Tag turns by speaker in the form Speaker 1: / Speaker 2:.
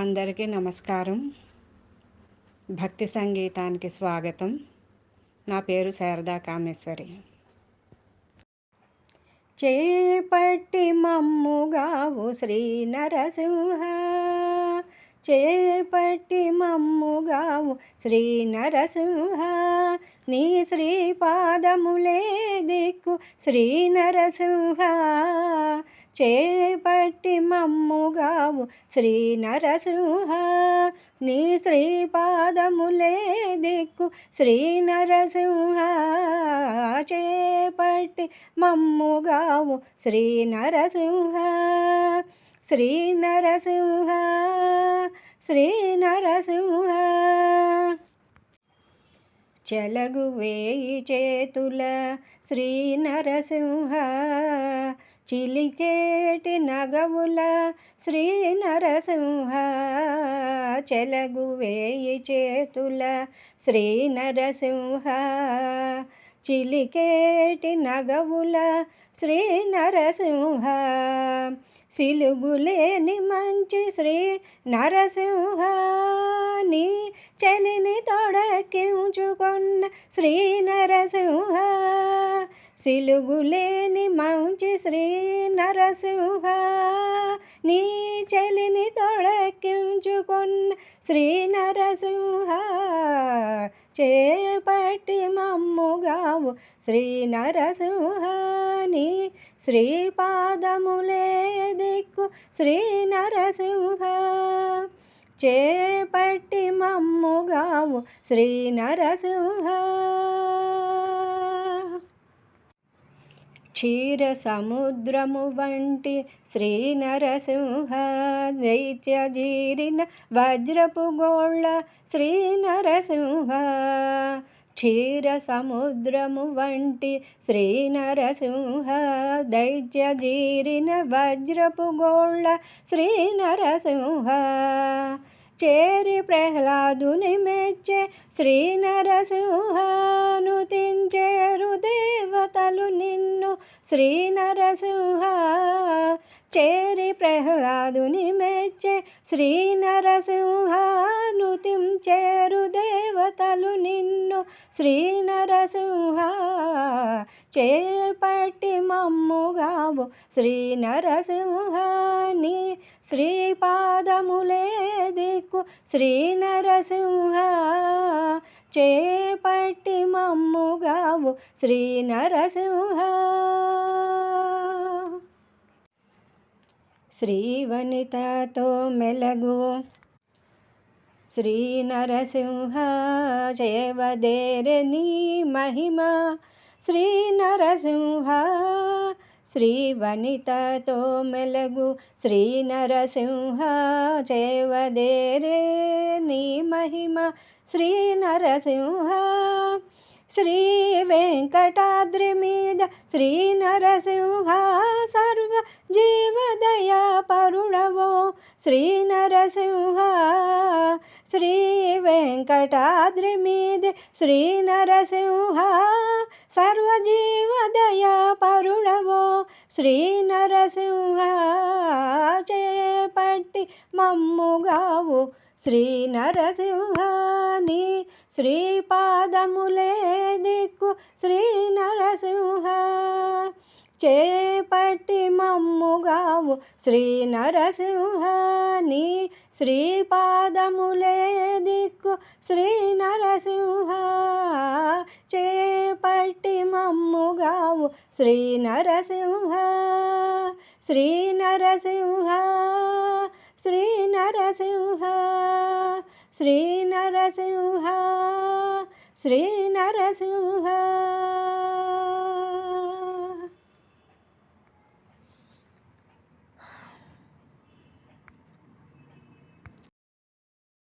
Speaker 1: అందరికీ నమస్కారం. భక్తి సంగీతానికి స్వాగతం. నా పేరు శారదా కామేశ్వరి. చేపట్టి మమ్ముగావు శ్రీ నరసింహ, చేపట్టి మమ్ముగావు శ్రీ నరసింహ, నీ శ్రీపాదములే దిక్కు శ్రీ నరసింహ, చేపట్టి మమ్ముగావు శ్రీ నరసింహ, నీ శ్రీపాదములే దిక్కు శ్రీ నరసింహ, చేపట్టి మమ్ముగావు శ్రీ నరసింహ, శ్రీ నరసింహ, శ్రీ నరసింహ. చెలగు వేయి చేతుల శ్రీ నరసింహ, చిలికేటి నగవుల శ్రీ నరసింహ, చెలగు వేయి చేతుల శ్రీ నరసింహ, చిలికేటి నగవుల శ్రీ నరసింహ, సిలుగులేని మంచి శ్రీ నరసింహ, నీ చలిని తొడకించుకొన్న శ్రీ నరసింహ, సిలుగులేని మంచి శ్రీ నరసింహ, నీ చలిని తొడకించుకొన్న శ్రీ నరసింహ, చేపట్టి మమ్ముగావు శ్రీ నరసింహ, నీ శ్రీపాదములే దిక్కు శ్రీ నరసింహ, చేపట్టి మమ్ముగావు శ్రీ నరసింహ. క్షీర సముద్రము వంటి శ్రీ నరసింహ, దైత్యజీరిన వజ్రపు గోళ్ళ శ్రీ నరసింహ, క్షీర సముద్రము వంటి శ్రీ నరసింహ, దైత్యజీరిన వజ్రపు గోళ్ళ శ్రీ నరసింహ, చేరి ప్రహ్లాదుని మెచ్చే శ్రీ నరసింహ, నుతించేరు దేవతలు నిన్ను శ్రీ నరసింహ, చేరి ప్రహ్లాదుని మెచ్చే శ్రీ నరసింహ, నుతించేరు దేవతలు నిన్ను శ్రీ నరసింహ, చేపట్టి మమ్ముగావు శ్రీ నరసింహ, నీ శ్రీపాదములే దిక్కు శ్రీ నరసింహ, చేపట్టి మమ్ముగావు శ్రీ నరసింహ. శ్రీవనితతో మెలగు శ్రీ నరసింహ, చేవదేరె నీ మహిమ శ్రీ నరసింహ, శ్రీవనితతో మెలగు శ్రీ నరసింహ, చేవదేరె నీ మహిమ శ్రీ నరసింహ, శ్రీ వెంకటాద్రి మీద శ్రీ నరసింహ, సర్వ జీవదయా పరుడవో శ్రీ నరసింహ, శ్రీ వెంకటాద్రి మీద శ్రీ నరసింహ, సర్వ జీవదయా పరుడవో శ్రీ నరసింహ, చేపట్టి మమ్ముగావు శ్రీ నరసింహ, నీ శ్రీపాదములే దిక్కు శ్రీ నరసింహ, చేపట్టి మమ్ముగావు శ్రీ నరసింహ, నీ శ్రీపాదములే దిక్కు శ్రీ నరసింహ, చేపట్టి మమ్ముగావు శ్రీ నరసింహ, శ్రీ నరసింహ, శ్రీ నరసింహ, శ్రీ నరసింహ, శ్రీ నరసింహ.